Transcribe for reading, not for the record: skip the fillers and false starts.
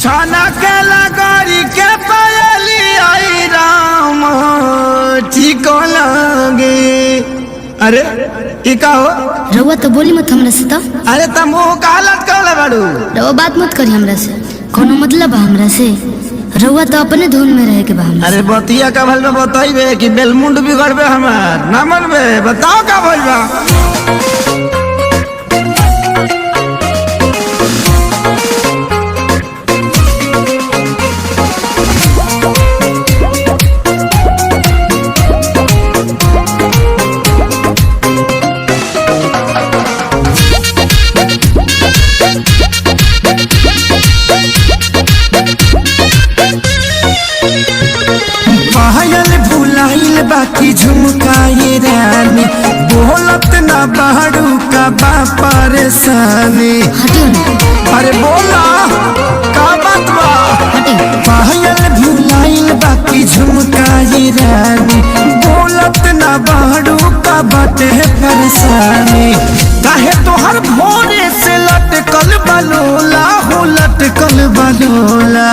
छाना के लगोरी के पायली आई राम ठीक लगे। अरे ई का हो रउआ तो बोली मत हमरा से। तो अरे तुम मुंह कालत कहले बाड़ू। रउआ बात मत करी हमरा से, कोनो मतलब बा हमरा से? रउआ तो अपने धुन में रहे के बा हमरा अरे बतिया का भल में बताइबे कि बेलमुंड बिगड़बे हमार ना मनबे? बताओ का भइल बा। भुलाइल बाकी झुमकाए रानी, बोलत ना बाड़ू का बा परेशानी। हटियो ना। अरे बोला का बात बा? पायल भुलाइल बाकी झुमकाए रानी, बोलत ना बाड़ू का बाटे परेशानी। काहे तोहर भोरे से लटकल बलोला हो लटकल बलोला।